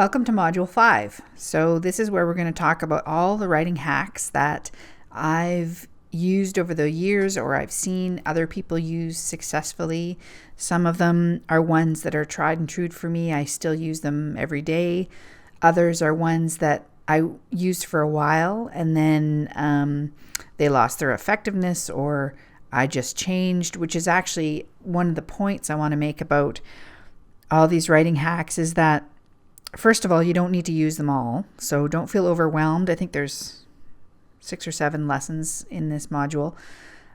Welcome to Module 5. So this is where we're going to talk about all the writing hacks that I've used over the years or I've seen other people use successfully. Some of them are ones that are tried and true for me. I still use them every day. Others are ones that I used for a while and then they lost their effectiveness or I just changed, which is actually one of the points I want to make about all these writing hacks is that first of all, you don't need to use them all, so don't feel overwhelmed. I think there's 6 or 7 lessons in this module.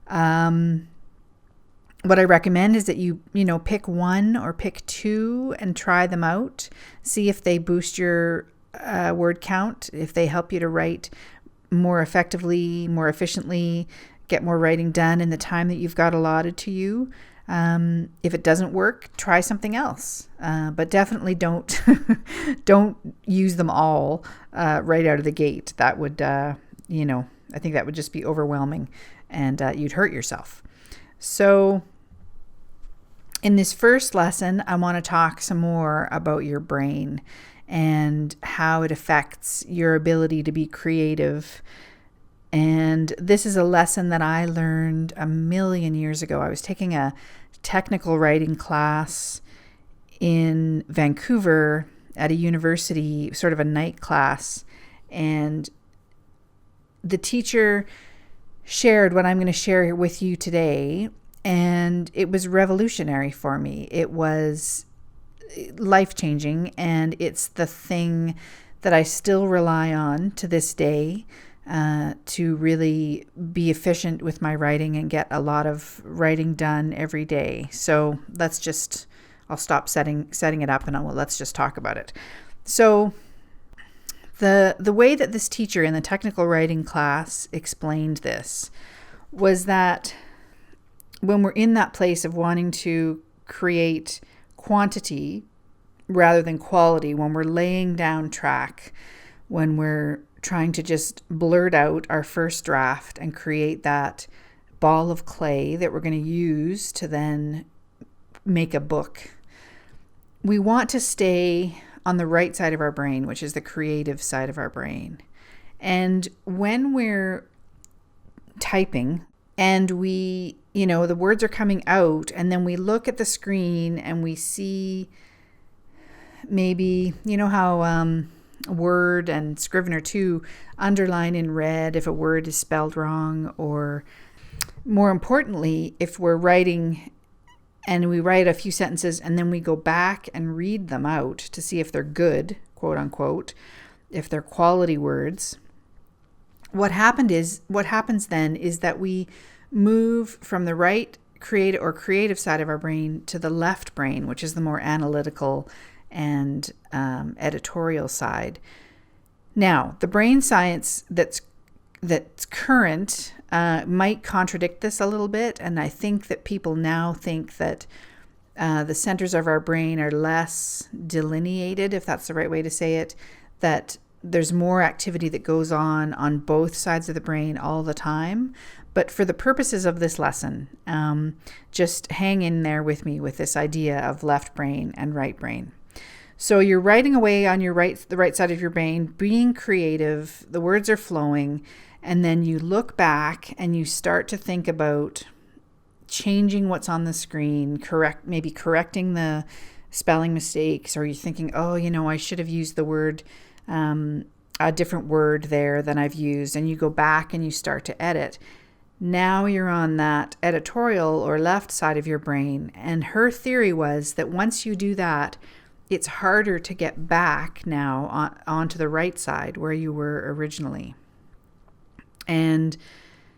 What I recommend is that you pick 1 or pick 2 and try them out. See if they boost your word count, if they help you to write more effectively, more efficiently, get more writing done in the time that you've got allotted to you. If it doesn't work, try something else. But definitely don't don't use them all right out of the gate. That would, I think that would just be overwhelming and you'd hurt yourself. So in this first lesson, I want to talk some more about your brain and how it affects your ability to be creative. And this is a lesson that I learned a million years ago. I was taking a technical writing class in Vancouver at a university, sort of a night class. And the teacher shared what I'm going to share with you today. And it was revolutionary for me. It was life-changing. And it's the thing that I still rely on to this day. To really be efficient with my writing and get a lot of writing done every day. So I'll stop setting it up and let's just talk about it. So the way that this teacher in the technical writing class explained this was that when we're in that place of wanting to create quantity rather than quality, when we're laying down track, when we're trying to just blurt out our first draft and create that ball of clay that we're going to use to then make a book. We want to stay on the right side of our brain, which is the creative side of our brain. And when we're typing and the words are coming out and then we look at the screen and we see maybe, how Word and Scrivener 2 underline in red if a word is spelled wrong, or more importantly, if we're writing and we write a few sentences and then we go back and read them out to see if they're good, quote unquote, if they're quality words. What happens then is that we move from the right creative side of our brain to the left brain, which is the more analytical and editorial side. Now, the brain science that's current might contradict this a little bit, and I think that people now think that the centers of our brain are less delineated, if that's the right way to say it, that there's more activity that goes on both sides of the brain all the time. But for the purposes of this lesson, just hang in there with me with this idea of left brain and right brain. So you're writing away on the right side of your brain, being creative, the words are flowing, and then you look back and you start to think about changing what's on the screen, maybe correcting the spelling mistakes, or you're thinking, I should have used the word, a different word there than I've used, and you go back and you start to edit. Now you're on that editorial or left side of your brain, and her theory was that once you do that, it's harder to get back now onto the right side where you were originally. And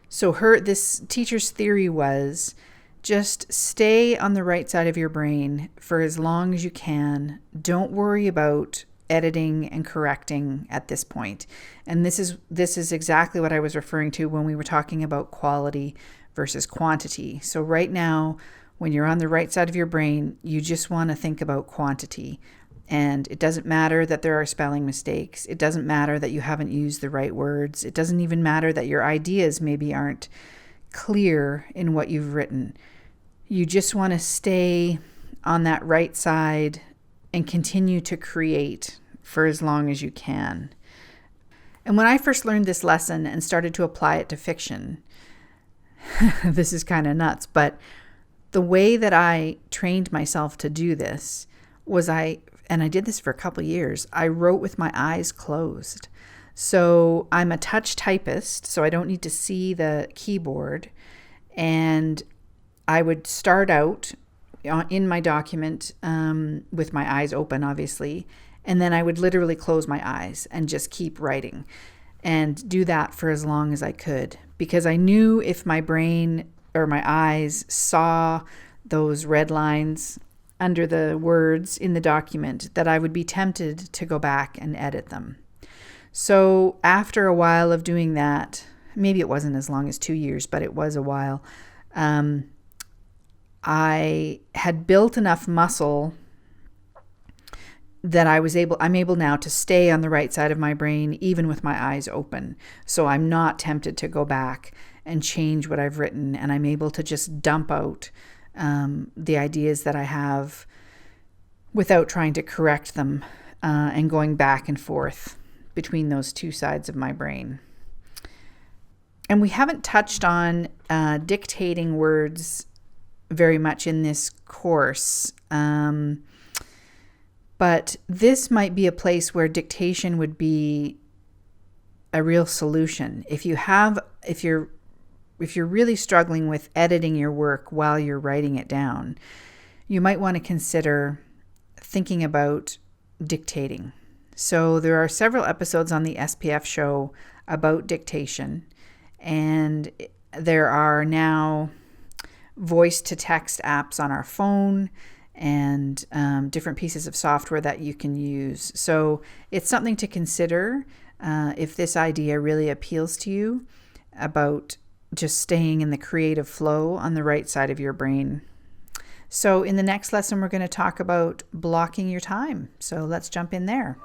so this teacher's theory was just stay on the right side of your brain for as long as you can. Don't worry about editing and correcting at this point. And this is exactly what I was referring to when we were talking about quality versus quantity. So right now, when you're on the right side of your brain, you just want to think about quantity. And it doesn't matter that there are spelling mistakes. It doesn't matter that you haven't used the right words. It doesn't even matter that your ideas maybe aren't clear in what you've written. You just want to stay on that right side and continue to create for as long as you can. And when I first learned this lesson and started to apply it to fiction, this is kind of nuts, but the way that I trained myself to do this was and I did this for a couple of years, I wrote with my eyes closed. So I'm a touch typist, so I don't need to see the keyboard. And I would start out in my document with my eyes open, obviously, and then I would literally close my eyes and just keep writing and do that for as long as I could, because I knew if my brain or my eyes saw those red lines under the words in the document that I would be tempted to go back and edit them. So after a while of doing that, maybe it wasn't as long as 2 years, but it was a while, I had built enough muscle that I'm able now to stay on the right side of my brain, even with my eyes open. So I'm not tempted to go back and change what I've written, and I'm able to just dump out the ideas that I have without trying to correct them and going back and forth between those two sides of my brain. And we haven't touched on dictating words very much in this course. But this might be a place where dictation would be a real solution. If you're really struggling with editing your work while you're writing it down, you might want to consider thinking about dictating. So there are several episodes on the SPF show about dictation, and there are now voice-to-text apps on our phone and different pieces of software that you can use. So it's something to consider if this idea really appeals to you about just staying in the creative flow on the right side of your brain. So in the next lesson, we're going to talk about blocking your time. So let's jump in there.